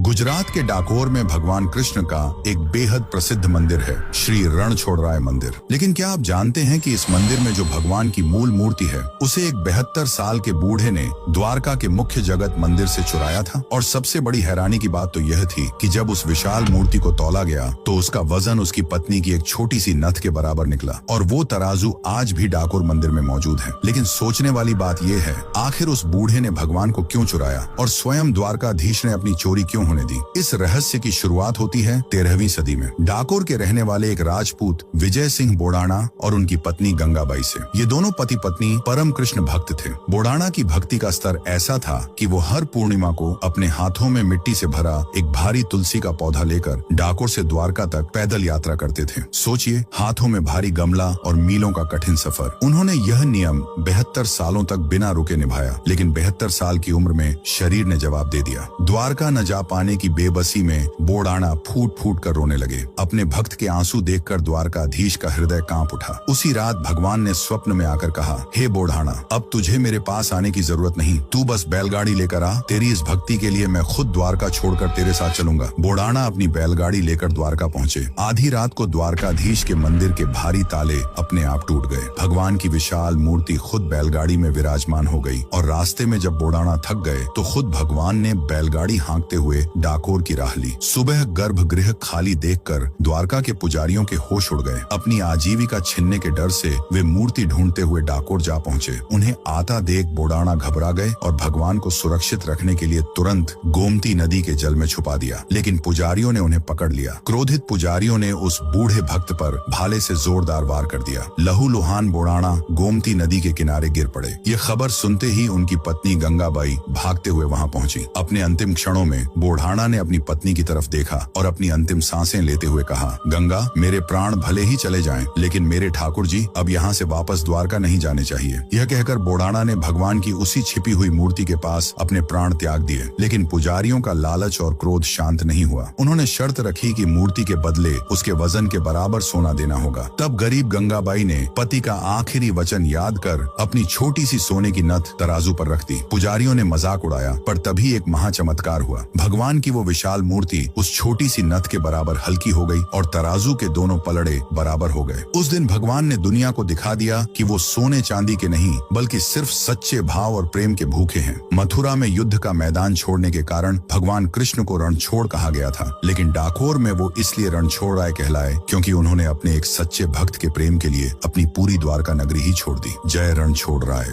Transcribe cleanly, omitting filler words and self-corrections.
गुजरात के डाकोर में भगवान कृष्ण का एक बेहद प्रसिद्ध मंदिर है, श्री रणछोड़राय मंदिर। लेकिन क्या आप जानते हैं कि इस मंदिर में जो भगवान की मूल मूर्ति है उसे एक 72 साल के बूढ़े ने द्वारका के मुख्य जगत मंदिर से चुराया था। और सबसे बड़ी हैरानी की बात तो यह थी कि जब उस विशाल मूर्ति को तौला गया तो उसका वजन उसकी पत्नी की एक छोटी सी नथ के बराबर निकला। और वो तराजू आज भी डाकोर मंदिर में मौजूद है। लेकिन सोचने वाली बात यह है, आखिर उस बूढ़े ने भगवान को क्यों चुराया और स्वयं द्वारकाधीश ने अपनी चोरी क्यों होने दी? इस रहस्य की शुरुआत होती है 13वीं सदी में डाकोर के रहने वाले एक राजपूत विजय सिंह बोड़ाना और उनकी पत्नी गंगाबाई से। ये दोनों पति पत्नी परम कृष्ण भक्त थे। बोड़ाना की भक्ति का स्तर ऐसा था कि वो हर पूर्णिमा को अपने हाथों में मिट्टी से भरा एक भारी तुलसी का पौधा लेकर डाकोर से द्वारका तक पैदल यात्रा करते थे। सोचिए, हाथों में भारी गमला और मीलों का कठिन सफर। उन्होंने यह नियम 72 सालों तक बिना रुके निभाया। लेकिन 72 साल की उम्र में शरीर ने जवाब दे दिया। द्वारका न जा पाने की बेबसी में बोड़ाना फूट फूट कर रोने लगे। अपने भक्त के आंसू देखकर द्वारकाधीश का हृदय कांप उठा। उसी रात भगवान ने स्वप्न में आकर कहा, हे बोड़ाना, अब तुझे मेरे पास आने की जरूरत नहीं, तू बस बैलगाड़ी लेकर आ। तेरी इस भक्ति के लिए मैं खुद द्वारका छोड़कर तेरे साथ चलूंगा। बोड़ाना अपनी बैलगाड़ी लेकर द्वारका पहुंचे। आधी रात को द्वारकाधीश के मंदिर के भारी ताले अपने आप टूट गए। भगवान की विशाल मूर्ति खुद बैलगाड़ी में विराजमान हो गई। और रास्ते में जब बोड़ाना थक गए तो खुद भगवान ने बैलगाड़ी हाँकते हुए डाकोर की राह ली। सुबह गर्भगृह खाली देखकर द्वारका के पुजारियों के होश उड़ गए। अपनी आजीविका छिनने के डर से वे मूर्ति ढूंढते हुए डाकोर जा पहुंचे। उन्हें आता देख बोड़ाना घबरा गए और भगवान को सुरक्षित रखने के लिए तुरंत गोमती नदी के जल में छुपा दिया। लेकिन पुजारियों ने उन्हें पकड़ लिया। क्रोधित पुजारियों ने उस बूढ़े भक्त पर भाले से जोरदार वार कर दिया। लहूलुहान बोड़ाना गोमती नदी के किनारे गिर पड़े। ये खबर सुनते ही उनकी पत्नी गंगाबाई भागते हुए वहां पहुंची। अपने अंतिम क्षणों में बोड़ाना ने अपनी पत्नी की तरफ देखा और अपनी अंतिम सांसें लेते हुए कहा, गंगा, मेरे प्राण भले ही चले जाएं, लेकिन मेरे ठाकुर जी अब यहाँ से वापस द्वारका नहीं जाने चाहिए। यह कहकर बोड़ाना ने भगवान की उसी छिपी हुई मूर्ति के पास अपने प्राण त्याग दिए। लेकिन पुजारियों का लालच और क्रोध शांत नहीं हुआ। उन्होंने शर्त रखी कि मूर्ति के बदले उसके वजन के बराबर सोना देना होगा। तब गरीब गंगाबाई ने पति का आखिरी वचन याद कर अपनी छोटी सी सोने की नथ तराजू पर रख दी। पुजारियों ने मजाक उड़ाया, पर तभी एक महाचमत्कार हुआ। भगवान की वो विशाल मूर्ति उस छोटी सी नथ के बराबर हल्की हो गई और तराजू के दोनों पलड़े बराबर हो गए। उस दिन भगवान ने दुनिया को दिखा दिया कि वो सोने चांदी के नहीं बल्कि सिर्फ सच्चे भाव और प्रेम के भूखे हैं। मथुरा में युद्ध का मैदान छोड़ने के कारण भगवान कृष्ण को रणछोड़ कहा गया था। लेकिन डाकोर में वो इसलिए रणछोड़राय कहलाए क्योंकि उन्होंने अपने एक सच्चे भक्त के प्रेम के लिए अपनी पूरी द्वारका नगरी ही छोड़ दी। जय रणछोड़राय।